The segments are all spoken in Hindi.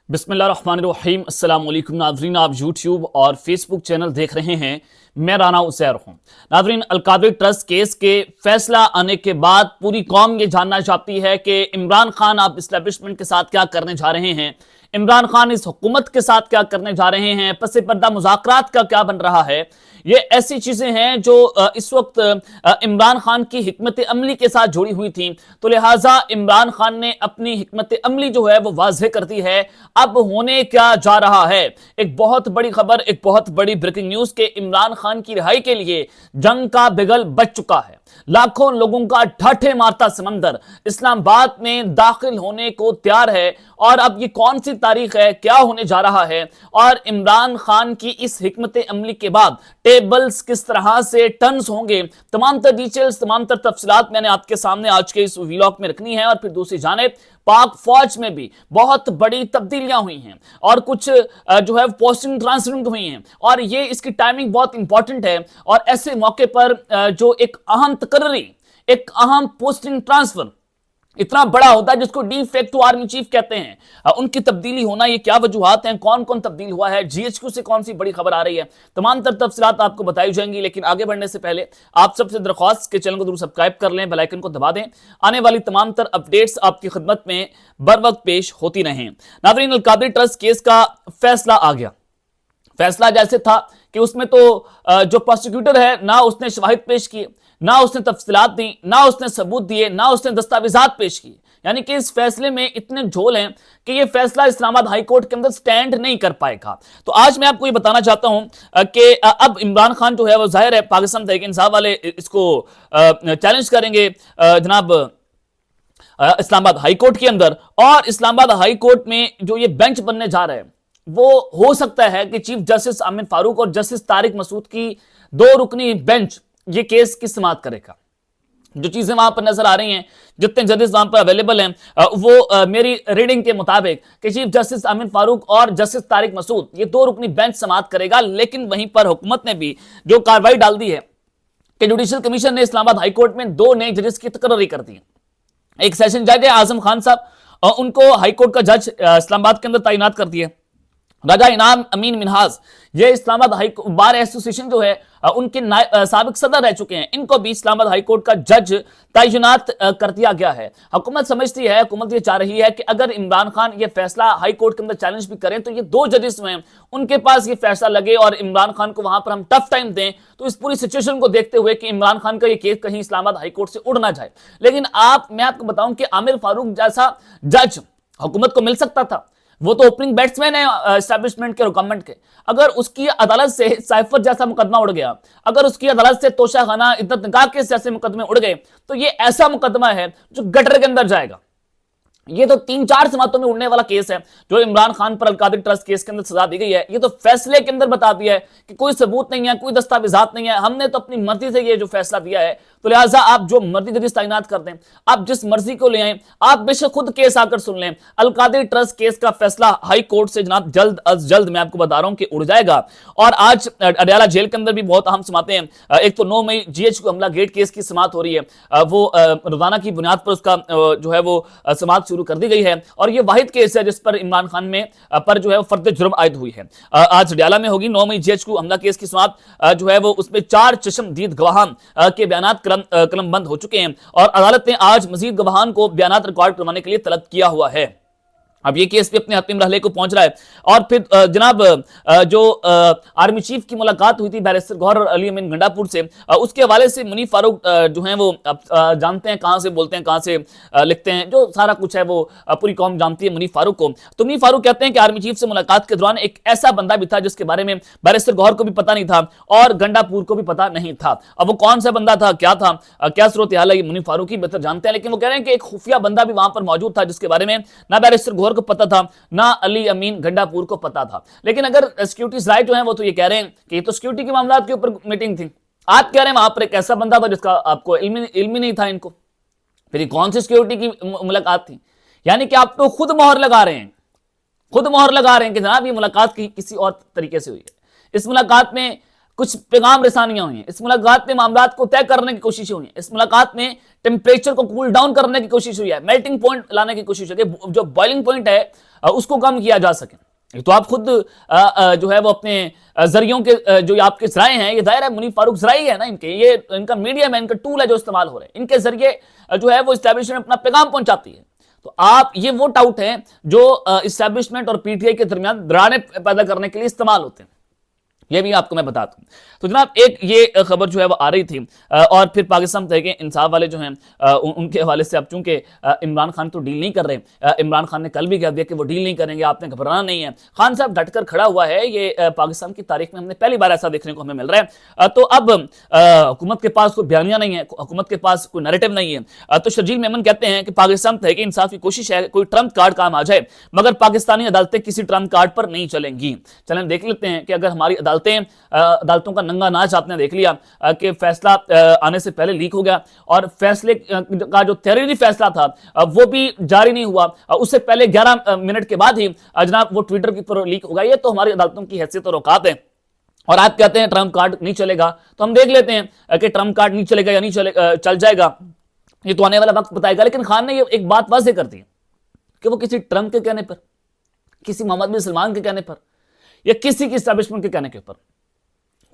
बिस्मिल्लाहिर्रहमानिर्रहीम। अस्सलाम वालेकुम नाज़रीन, आप यूट्यूब और फेसबुक चैनल देख रहे हैं। मैं राना उज़ैर हूं। नाज़रीन, अलकादरी ट्रस्ट केस के फैसला आने के बाद पूरी कौम ये जानना चाहती है कि इमरान खान अब इस्टेब्लिशमेंट के साथ क्या करने जा रहे हैं, इमरान खान इस हुकूमत के साथ क्या करने जा रहे हैं, पसे पर्दा मुज़ाकरात का क्या बन रहा है। ये ऐसी चीजें हैं जो इस वक्त इमरान खान की हिकमत अमली के साथ जुड़ी हुई थी। तो लिहाजा इमरान खान ने अपनी हिकमत अमली जो है वो वाज़ेह कर दी है। अब होने क्या जा रहा है, एक बहुत बड़ी खबर, एक बहुत बड़ी ब्रेकिंग न्यूज के इमरान खान की रिहाई के लिए जंग का बिगल बज चुका है। लाखों लोगों का ढाठे मारता समंदर इस्लामाबाद में दाखिल होने को तैयार है। और अब ये कौन सी तारीख है, क्या होने जा रहा है, और इमरान खान की इस हिकमत अमली के बाद टेबल्स किस तरह से टर्न्स होंगे, तमाम तर डिटेल्स, तमाम तर तफसीलात मैंने आपके सामने आज के इस व्लॉग में रखनी है। और फिर दूसरी जानिब पाक फौज में भी बहुत बड़ी तब्दीलियां हुई हैं और कुछ जो है पोस्टिंग ट्रांसफरिंग हुई हैं, और ये इसकी टाइमिंग बहुत इंपॉर्टेंट है। और ऐसे मौके पर जो एक अहम तकर्री, एक अहम पोस्टिंग ट्रांसफर इतना बड़ा होता है जिसको डी फैक्टो आर्मी चीफ कहते हैं, उनकी तब्दीली होना, ये क्या वजूहात हैं, कौन कौन तब्दील हुआ है, जीएचक्यू से कौन सी बड़ी खबर आ रही है, तमाम तर तफसीलात आपको बताई जाएंगी। लेकिन आगे बढ़ने से पहले आप सबसे दरख्वास्त के चैनल को जरूर सब्सक्राइब कर लें, बेल आइकन को दबा दें, आने वाली तमाम तर अपडेट्स आपकी खिदमत में बर वक्त पेश होती रहें। नाज़रीन, अलकादरी ट्रस्ट केस का फैसला आ गया। फैसला जैसे था कि उसमें तो जो प्रोसिक्यूटर है ना उसने शवाहिद पेश किए, ना उसने तफसीलात दी, ना उसने सबूत दिए, ना उसने दस्तावेजात पेश किए। यानी कि इस फैसले में इतने झोल हैं कि ये फैसला इस्लामाबाद हाई कोर्ट के अंदर स्टैंड नहीं कर पाएगा। तो आज मैं आपको ये बताना चाहता हूं कि अब इमरान खान जो है वो जाहिर है पाकिस्तान तहरीक इंसाफ वाले इसको चैलेंज करेंगे जनाब इस्लामाबाद हाई कोर्ट के अंदर। और इस्लामाबाद हाई कोर्ट में जो ये बेंच बनने जा रहे हैं वो हो सकता है कि चीफ जस्टिस आमिर फारूक और जस्टिस तारिक मसूद की दो रुकनी बेंच ये केस की समाअत करेगा। जो चीजें वहां पर नजर आ रही हैं, जितने जजेस वहां पर अवेलेबल हैं, वो मेरी रीडिंग के मुताबिक कि चीफ जस्टिस आमिर फारूक और जस्टिस तारिक मसूद ये दो रुकनी बेंच समाअत करेगा। लेकिन वहीं पर हुकूमत ने भी जो कार्रवाई डाल दी है कि जुडिशल कमीशन ने इस्लामाबाद हाईकोर्ट में दो नए जजेस की तकर्री कर दी। एक सेशन जज है आजम खान साहब, उनको हाईकोर्ट का जज इस्लामाबाद के अंदर तैनात कर दिया। राजा इनाम अमीन मिनहाज ये इस्लामाबाद हाई बार एसोसिएशन जो है उनके साबिक सदर रह चुके हैं, इनको भी इस्लामाबाद हाई कोर्ट का जज तैनात कर दिया गया है। हुकूमत समझती है, हुकूमत ये चाह रही है कि अगर इमरान खान ये फैसला हाई कोर्ट के अंदर चैलेंज भी करें तो ये दो जजेस हैं उनके पास ये फैसला लगे और इमरान खान को वहां पर हम टफ टाइम दें। तो इस पूरी सिचुएशन को देखते हुए कि इमरान खान का ये केस कहीं इस्लामाबाद हाई कोर्ट से उड़ ना जाए। लेकिन मैं आपको बताऊं कि आमिर फारूक जैसा जज हुकूमत को मिल सकता था। वो तो ओपनिंग बैट्समैन है एस्टैब्लिशमेंट के और गवर्नमेंट के। अगर उसकी अदालत से साइफर जैसा मुकदमा उड़ गया, अगर उसकी अदालत से तोशाखाना इद्दत निकाह के जैसे मुकदमे उड़ गए, तो ये ऐसा मुकदमा है जो गटर के अंदर जाएगा। ये तो 3-4 समातों में उड़ने वाला केस है जो इमरान खान पर अलकादरी ट्रस्ट केस के अंदर सजा दी गई है। ये तो फैसले के अंदर बता दिया है कि कोई सबूत नहीं है, कोई दस्तावेजात नहीं है, हमने तो अपनी मर्जी से ये जो फैसला दिया है। तो लिहाजा आप जो मर्जी जजेस तैनात कर दें, आप जिस मर्जी को ले आए, आप बेशक खुद केस आकर सुन लें। अलकादरी ट्रस्ट केस का फैसला हाई कोर्ट से जनाब जल्द अज जल्द मैं आपको बता रहा हूं कि उड़ जाएगा। और आज अडयाला जेल के अंदर भी बहुत अहम समातें हैं। एक तो 9 मई जीएचक्यू हमला गेट केस की समात हो रही है, वो रोजाना की बुनियाद पर उसका जो है वो समात शुरू कर दी गई है। और ये वाहिद केस है जिस पर इमरान खान में पर जो है वो फर्द जुर्म आयद हुई है। आज अडयाला में होगी 9 मई जीएचक्यू हमला केस की समात जो है वो उसमें 4 चश्मदीद गवाहान के बयानात कलमबंद हो चुके हैं और अदालत ने आज मजीद गवाहान को बयानात रिकॉर्ड करवाने के लिए तलब किया हुआ है। अब ये केस भी अपने हतमी मरहले को पहुंच रहा है। और फिर जनाब जो आर्मी चीफ की मुलाकात हुई थी बैरिस्टर गौहर और अली अमीन गंडापुर से, उसके हवाले से मुनीफ फारूक जो हैं वो जानते हैं कहां से बोलते हैं, कहां से लिखते हैं, जो सारा कुछ है वो पूरी कौम जानती है मुनीफ फारूक को। तो मुनीफ फारूक कहते हैं कि आर्मी चीफ से मुलाकात के दौरान एक ऐसा बंदा भी था जिसके बारे में बैरिस्टर गौहर को भी पता नहीं था और गंडापुर को भी पता नहीं था। अब वो कौन सा बंदा था, क्या था, क्या सूरत हाल है, ये मुनीफ फारूक ही बेहतर जानते हैं। लेकिन वो कह रहे हैं कि एक खुफिया बंदा भी वहां पर मौजूद था जिसके बारे में ना बैरिस्टर गौहर को पता था, ना अली अमीन गंडापुर को पता था। लेकिन अगर सिक्योरिटीज राइट जो है वो तो ये कह रहे हैं कि ये तो सिक्योरिटी के मामला के ऊपर मीटिंग थी। आप कह रहे हैं वहां पर एक ऐसा बंदा था जिसका आपको इल्म नहीं था इनको। फिर ये कौन सी सिक्योरिटी की मुलाकात थी? यानी कि आप तो खुद मोहर लगा रहे हैं, खुद मोहर लगा रहे हैं कि जनाब ये मुलाकात किसी और तरीके से हुई है। इस मुलाकात में कुछ पैगाम रसानियां हुई हैं, इस मुलाकात में मामलात को तय करने की कोशिश हुई है, इस मुलाकात में टेम्परेचर को कूल डाउन करने की कोशिश हुई है, मेल्टिंग पॉइंट लाने की कोशिश हुई है, जो बॉइलिंग पॉइंट है उसको कम किया जा सके। तो आप खुद जो है वो अपने जरियों के जो आपके जराए हैं, ये दायरा मुनीफ फारूक जराई है ना, इनके ये इनका मीडियम है, इनका टूल है जो इस्तेमाल हो रहे हैं, इनके जरिए जो है वो इस्टेब्लिशमेंट अपना पैगाम पहुंचाती है। तो आप ये वो टाउट हैं जो इस्टेब्लिशमेंट और पीटीआई के दरमियान दरारें पैदा करने के लिए इस्तेमाल होते हैं, ये भी आपको मैं बताता हूं। तो जनाब एक ये खबर जो है वो आ रही थी और फिर पाकिस्तान तहरीक इंसाफ वाले जो हैं उनके हवाले से, अब चूंकि इमरान खान तो डील नहीं कर रहे, इमरान खान ने कल भी कह दिया कि वो डील नहीं करेंगे, आपने घबराना नहीं है। खान साहब डटकर खड़ा हुआ है, ये पाकिस्तान की तारीख में हमने पहली बार ऐसा देखने को हमें मिल रहा है। तो अब हुकूमत के पास कोई बयानिया नहीं है, हुकूमत के पास कोई नैरेटिव नहीं है। तो शर्जील मेमन कहते हैं कि पाकिस्तान तहरीक इंसाफ की कोशिश है कोई ट्रम्प कार्ड काम आ जाए, मगर पाकिस्तानी अदालतें किसी ट्रम्प कार्ड पर नहीं चलेंगी। चलें देख लेते हैं कि अगर हमारी अदालतों का नंगा नाच आपने देख लिया कि फैसला आने से पहले लीक हो गया और फैसले का जो तहरीरी फैसला था वो भी जारी नहीं हुआ, उससे पहले 11 मिनट के बाद ही जनाब वो ट्विटर के ऊपर लीक हो गया। ये तो हमारी अदालतों की हैसियत और औकात है। और आप कहते हैं ट्रम्प कार्ड नहीं चलेगा, तो हम देख लेते हैं कि ट्रम्प कार्ड नहीं चलेगा या नहीं चलेगा, चल जाएगा, ये तो आने वाला वक्त बताएगा। लेकिन खान ने ये एक बात वाज़ेह कर दी कि वो किसी ट्रम्प के कहने पर, किसी मोहम्मद बिन सलमान के कहने पर या किसी की एस्टैब्लिशमेंट के कहने के ऊपर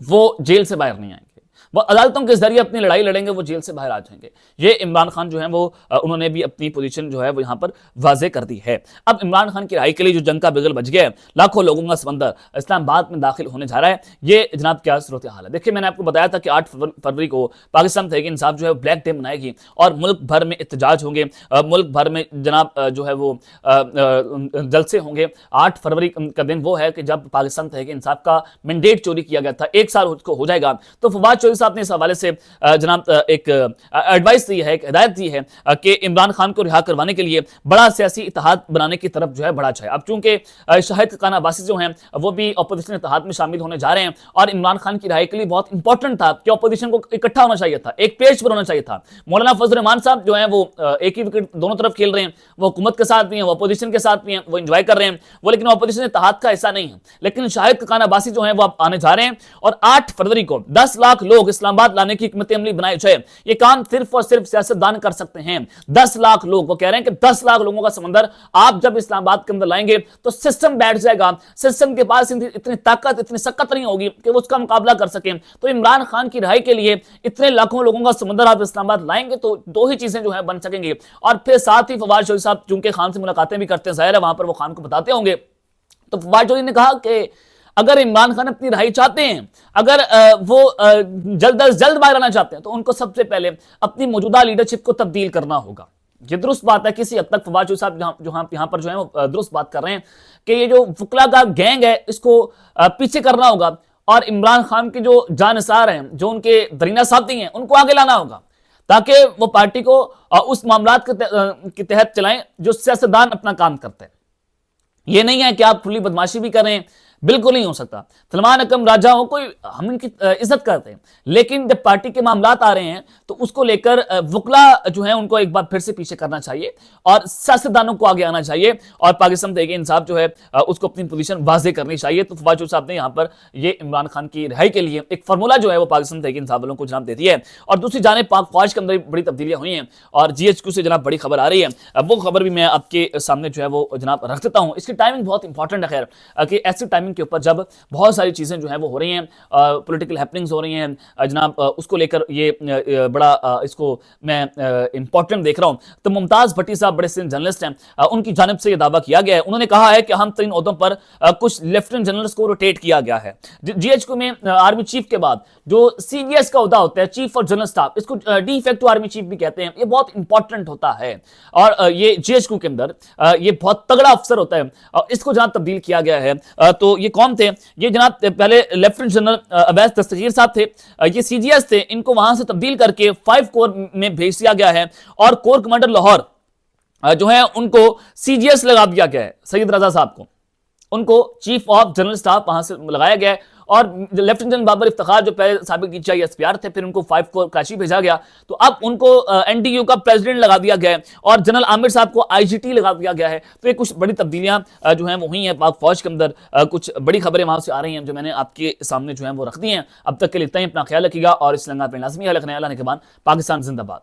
वो जेल से बाहर नहीं आएंगे, वो अदालतों के जरिए अपनी लड़ाई लड़ेंगे, वो जेल से बाहर आ जाएंगे। ये इमरान खान जो है वो उन्होंने भी अपनी पोजीशन जो है वो यहां पर वाजे कर दी है। अब इमरान खान की रिहाई के लिए जो जंग का बिगल बच गया है, लाखों लोगों का समंदर इस्लामाबाद में दाखिल होने जा रहा है, ये जनाब क्या सूरत हाल है। देखिए मैंने आपको बताया था कि 8 फरवरी को पाकिस्तान तहरीक इंसाफ जो है ब्लैक डे मनाएगी और मुल्क भर में एहतजाज होंगे, मुल्क भर में जनाब जो है वो जलसे होंगे। 8 फरवरी का दिन वो है कि जब पाकिस्तान तहरीक इंसाफ का मैंडेट चोरी किया गया था, 1 साल उसको हो जाएगा। तो फवाद चौधरी साहब ने इस हवाले से जनाब एक एडवाइस दी है, एक हिदायत दी है कि इमरान खान को रिहा करवाने के लिए बड़ा सियासी इत्तेहाद बनाने की तरफ जो है बढ़ा जाए। अब चूंकि शाहिद खान अब्बासी जो हैं वो भी अपोजिशन इत्तेहाद में शामिल होने जा रहे हैं और इमरान खान की रिहाई के लिए बहुत इंपॉर्टेंट था कि अपोजिशन को इकट्ठा होना चाहिए था, एक पेज पर होना चाहिए था। मौलाना फजल रहमान साहब जो हैं वो एक ही विकेट दोनों तरफ खेल रहे हैं, वो हुकूमत के साथ भी हैं, वो अपोजिशन के साथ भी हैं, वो इंजॉय कर रहे हैं, वो लेकिन अपोजिशन इत्तेहाद का हिस्सा नहीं है। लेकिन शाहिद खान अब्बासी जो हैं वो अब आने जा रहे हैं और 8 फरवरी को 10 लाख लोग इस्लामाबाद लाने की हिकमत अमली बनाई जाए। ये काम सिर्फ और सिर्फ सियासतदान कर सकते हैं। 10 लाख लोग, वो कह रहे हैं कि 10 लाख लोगों का समंदर आप जब इस्लामाबाद के अंदर लाएंगे तो सिस्टम बैठ जाएगा, सिस्टम के पास इतनी ताकत, इतनी सकत नहीं होगी कि वो उसका मुकाबला कर सके। तो इमरान खान की रिहाई के लिए इतने लाखों लोगों का समंदर आप इस्लामाबाद लाएंगे तो 2 ही चीजें जो है बन सकेंगी। और फिर साथ ही फवाद चौधरी साहब चूंकि खान से मुलाकातें भी करते हैं, जाहिर है वहां पर वो खान को बताते होंगे। तो फवाद चौधरी ने कहा कि अगर इमरान खान अपनी रिहाई चाहते हैं, अगर वो जल्द अज जल्द बाहर आना चाहते हैं, तो उनको सबसे पहले अपनी मौजूदा लीडरशिप को तब्दील करना होगा। ये दुरुस्त बात है, किसी हद तक फवाद चौधरी साहब जो यहाँ पर जो है वो दुरुस्त बात कर रहे हैं कि ये जो फुकला का गैंग है इसको पीछे करना होगा और इमरान खान के जो जानसार हैं, जो उनके दरीना साथी हैं, उनको आगे लाना होगा ताकि वो पार्टी को उस मामलात के तहत चलाएं जो सियासतदान अपना काम करते हैं। ये नहीं है कि आप खुली बदमाशी भी करें, बिल्कुल नहीं हो सकता। सलमान अकरम राजा हो, कोई हम इनकी इज्जत करते हैं, लेकिन जब पार्टी के मामलात आ रहे हैं तो उसको लेकर वकला जो है उनको एक बार फिर से पीछे करना चाहिए और सियासतदानों को आगे आना चाहिए और पाकिस्तान तहरीक इंसाफ जो है उसको अपनी पोजीशन वाज़ेह करनी चाहिए। तो फवाद चौधरी साहब ने यहाँ पर ये इमरान खान की रिहाई के लिए एक फार्मूला जो है वो पाकिस्तान तहरीक इंसाफ वालों को जनाब दे दिया है। और दूसरी जानिब पाक फौज के अंदर बड़ी तब्दीलियां हुई हैं और GHQ से जनाब बड़ी खबर आ रही है, वो खबर भी मैं आपके सामने जो है वो जनाब रख देता हूँ। इसकी टाइमिंग बहुत इंपॉर्टेंट है खैर, कि ऐसी टाइमिंग के ऊपर जब बहुत सारी चीजें जो है वो हो रही हैं, पॉलिटिकल हैपनिंग्स हो रही हैं जनाब, उसको लेकर ये बड़ा इसको मैं इंपॉर्टेंट देख रहा हूं। तो मुमताज भट्टी साहब बड़े सीनियर जर्नलिस्ट हैं, उनकी जानिब से ये दावा किया गया है, उन्होंने कहा है कि अहम तरीन ओहदों पर कुछ लेफ्टिनेंट जनरल्स को रोटेट किया गया है। GHQ में आर्मी चीफ के बाद जो CGS का ओहदा होता है, चीफ ऑफ जनरल स्टाफ, इसको डी फैक्टो आर्मी चीफ भी कहते हैं, ये बहुत इंपॉर्टेंट होता है और ये GHQ के अंदर ये बहुत तगड़ा अफसर होता है और इसको जहां तब्दील किया गया है। तो ये कौन थे? ये जनाब पहले लेफ्टिनेंट जनरल अवैस दस्तगीर साहब थे, ये CGS थे, इनको वहां से तब्दील करके 5 कोर में भेज दिया गया है और कोर कमांडर लाहौर जो है उनको CGS लगा दिया गया है, सैयद रजा साहब को, उनको चीफ ऑफ जनरल स्टाफ वहां से लगाया गया है और लेफ्टिनेंट जनरल बाबर इफ्तिखार जो पहले साबिक DCI SPR थे, फिर उनको 5 को कराची भेजा गया, तो अब उनको NTU का प्रेसिडेंट लगा दिया गया है और जनरल आमिर साहब को IGT लगा दिया गया है। तो ये कुछ बड़ी तब्दीलियां जो हैं वो हुई हैं पाक फौज के अंदर। कुछ बड़ी खबरें वहां से आ रही हैं जो मैंने आपके सामने जो है वो रख दी हैं। अब तक के लिए इतना ही, अपना ख्याल रखिएगा और इस लंगा पर लाजमी ख्याल रखने के बाद पाकिस्तान जिंदाबाद।